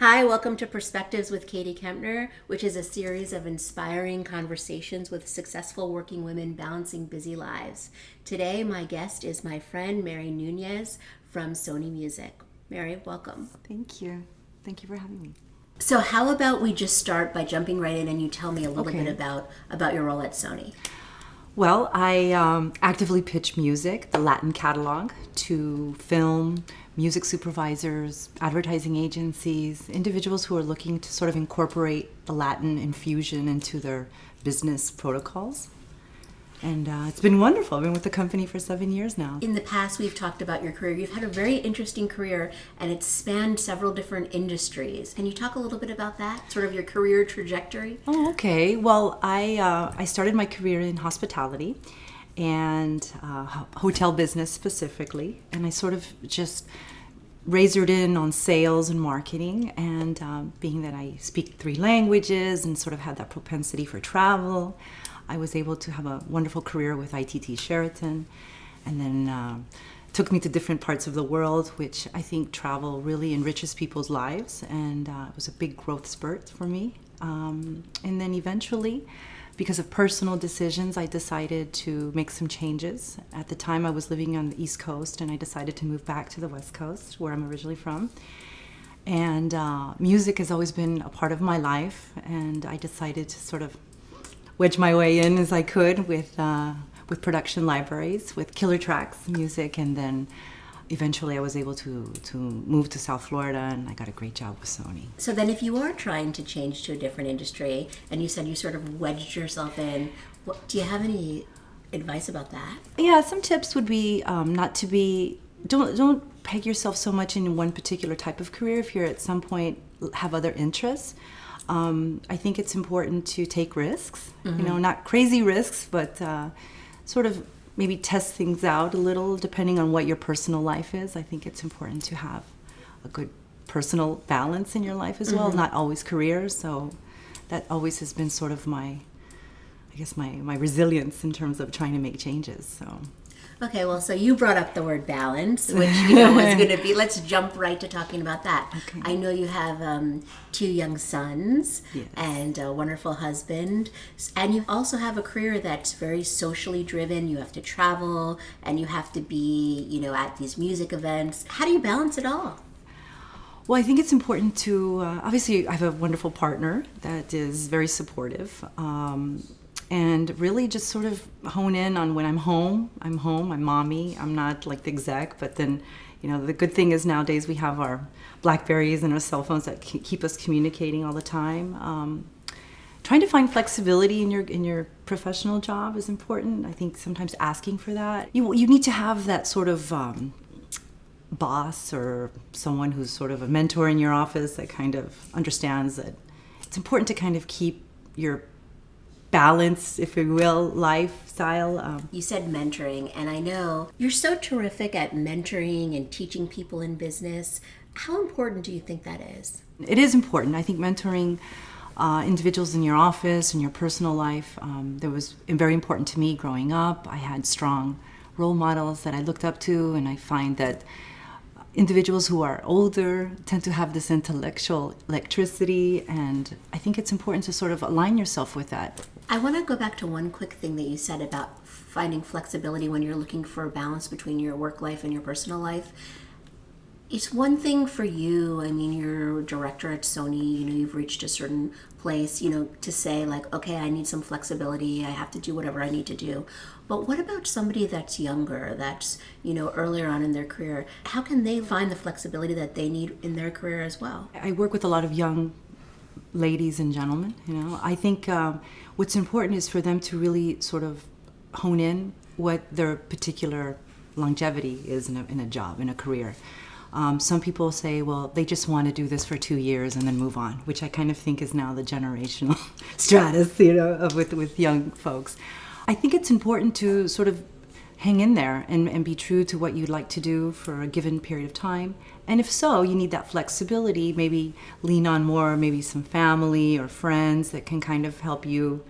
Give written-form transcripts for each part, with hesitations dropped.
Hi, welcome to Perspectives with Katie Kempner, which is a series of inspiring conversations with successful working women balancing busy lives. Today, my guest is my friend Mary Nunez from Sony Music. Mary, welcome. Thank you. Thank you for having me. So, how about we just start by jumping right in and you tell me a little Okay. bit about your role at Sony? Well, I actively pitch music, the Latin catalog, to film, music supervisors, advertising agencies, individuals who are looking to sort of incorporate the Latin infusion into their business protocols. And it's been wonderful. I've been with the company for 7 years now. In the past, we've talked about your career. You've had a very interesting career, and it's spanned several different industries. Can you talk a little bit about that, sort of your career trajectory? Oh, okay. Well, I started my career in hospitality and hotel business specifically, and I sort of just razored in on sales and marketing. And being that I speak 3 languages and sort of had that propensity for travel, I was able to have a wonderful career with ITT Sheraton, and then took me to different parts of the world, which I think travel really enriches people's lives, and it was a big growth spurt for me. And then eventually, because of personal decisions, I decided to make some changes. At the time, I was living on the East Coast, and I decided to move back to the West Coast, where I'm originally from. And music has always been a part of my life, and I decided to sort of wedge my way in as I could with production libraries, with Killer Tracks music, and then eventually I was able to move to South Florida, and I got a great job with Sony. So then if you are trying to change to a different industry, and you said you sort of wedged yourself in, do you have any advice about that? Yeah, some tips would be don't peg yourself so much in one particular type of career if you're at some point have other interests. I think it's important to take risks, not crazy risks, but sort of maybe test things out a little depending on what your personal life is. I think it's important to have a good personal balance in your life as well, not always career. So that always has been sort of my resilience in terms of trying to make changes. So. Okay, well, so you brought up the word balance, which was going to be, let's jump right to talking about that. Okay. I know you have 2 young sons. Yes. And a wonderful husband, and you also have a career that's very socially driven. You have to travel, and you have to be, at these music events. How do you balance it all? Well, I think it's important to, obviously I have a wonderful partner that is very supportive. And really just sort of hone in on when I'm home, I'm mommy, I'm not like the exec, but then, the good thing is nowadays we have our Blackberries and our cell phones that keep us communicating all the time. Trying to find flexibility in your professional job is important. I think sometimes asking for that. You need to have that sort of boss or someone who's sort of a mentor in your office that kind of understands that it's important to kind of keep your balance, if you will, lifestyle. You said mentoring, and I know you're so terrific at mentoring and teaching people in business. How important do you think that is? It is important. I think mentoring individuals in your office and your personal life, that was very important to me growing up. I had strong role models that I looked up to, and I find that individuals who are older tend to have this intellectual electricity, and I think it's important to sort of align yourself with that. I want to go back to one quick thing that you said about finding flexibility when you're looking for a balance between your work life and your personal life. It's one thing for you, you're a director at Sony, you've reached a certain place, to say like, okay, I need some flexibility, I have to do whatever I need to do. But what about somebody that's younger, that's, earlier on in their career? How can they find the flexibility that they need in their career as well? I work with a lot of young ladies and gentlemen, I think what's important is for them to really sort of hone in what their particular longevity is in a job, in a career. Some people say, well, they just want to do this for 2 years and then move on, which I kind of think is now the generational status, with young folks. I think it's important to sort of hang in there and be true to what you'd like to do for a given period of time. And if so, you need that flexibility, maybe lean on more, maybe some family or friends that can kind of help you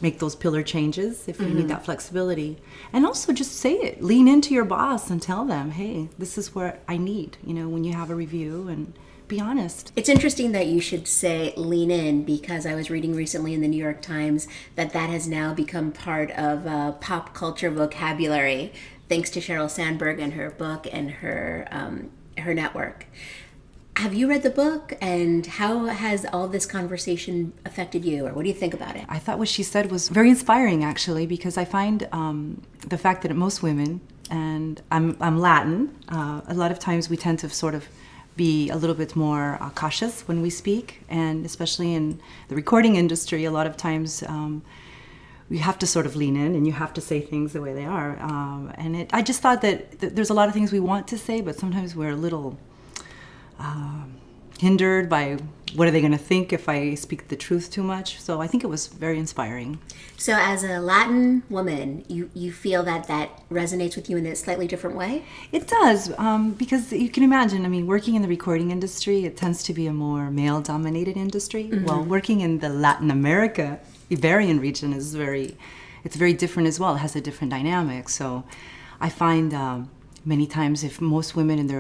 make those pillar changes if you need that flexibility. And also just say it. Lean into your boss and tell them, hey, this is what I need, when you have a review, and be honest. It's interesting that you should say lean in, because I was reading recently in the New York Times that has now become part of pop culture vocabulary, thanks to Sheryl Sandberg and her book and her network. Have you read the book, and how has all this conversation affected you, or what do you think about it? I thought what she said was very inspiring, actually, because I find the fact that most women, and I'm Latin, a lot of times we tend to sort of be a little bit more cautious when we speak, and especially in the recording industry, a lot of times you have to sort of lean in and you have to say things the way they are. I just thought that there's a lot of things we want to say, but sometimes we're a little hindered by what are they going to think if I speak the truth too much. So I think it was very inspiring. So as a Latin woman, you feel that resonates with you in a slightly different way? It does, because you can imagine, I mean, working in the recording industry, it tends to be a more male-dominated industry. Mm-hmm. Well, working in the Latin America, Iberian region it's very different as well. It has a different dynamic. So I find many times if most women and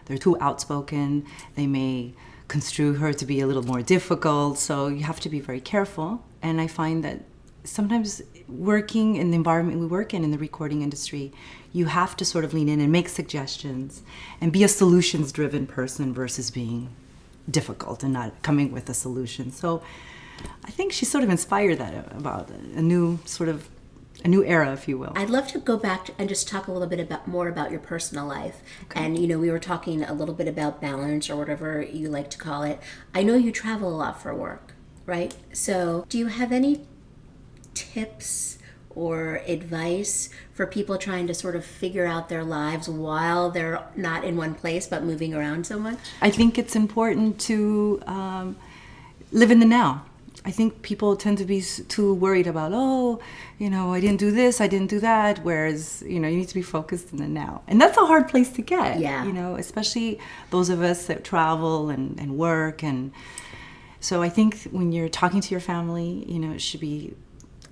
they're too outspoken, they may construe her to be a little more difficult. So you have to be very careful. And I find that sometimes working in the environment we work in the recording industry, you have to sort of lean in and make suggestions and be a solutions-driven person versus being difficult and not coming with a solution. So I think she sort of inspired that about a new era, if you will. I'd love to go back and just talk a little bit more about your personal life. Okay. And, we were talking a little bit about balance, or whatever you like to call it. I know you travel a lot for work, right? So do you have any tips or advice for people trying to sort of figure out their lives while they're not in one place but moving around so much? I think it's important to live in the now. I think people tend to be too worried about, I didn't do this, I didn't do that, whereas, you need to be focused in the now. And that's a hard place to get, especially those of us that travel and work. And so I think when you're talking to your family, it should be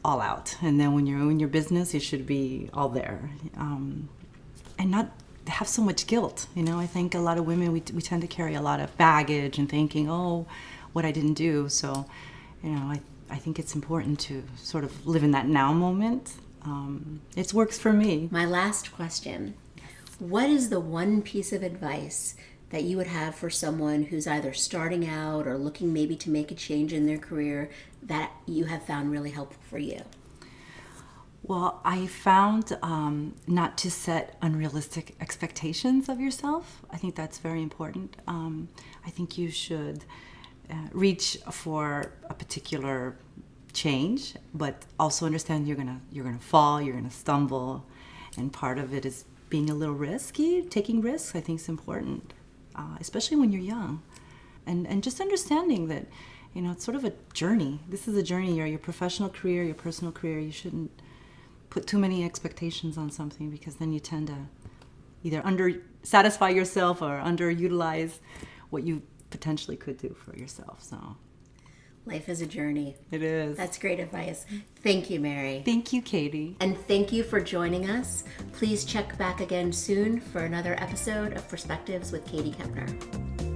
all out. And then when you're in your business, it should be all there. And not have so much guilt. I think a lot of women, we tend to carry a lot of baggage and thinking, what I didn't do. So I think it's important to sort of live in that now moment. It works for me. My last question. What is the one piece of advice that you would have for someone who's either starting out or looking maybe to make a change in their career that you have found really helpful for you? Well, I found not to set unrealistic expectations of yourself. I think that's very important. I think you should reach for a particular change, but also understand you're gonna fall, you're gonna stumble, and part of it is being a little risky. Taking risks, I think, is important, especially when you're young, and just understanding that it's sort of a journey. This is a journey. Your professional career, your personal career. You shouldn't put too many expectations on something, because then you tend to either under-satisfy yourself or underutilize what you potentially could do for yourself. So life is a journey. It is. That's great advice. Thank you, Mary. Thank you, Katie. And thank you for joining us. Please check back again soon for another episode of Perspectives with Katie Kempner.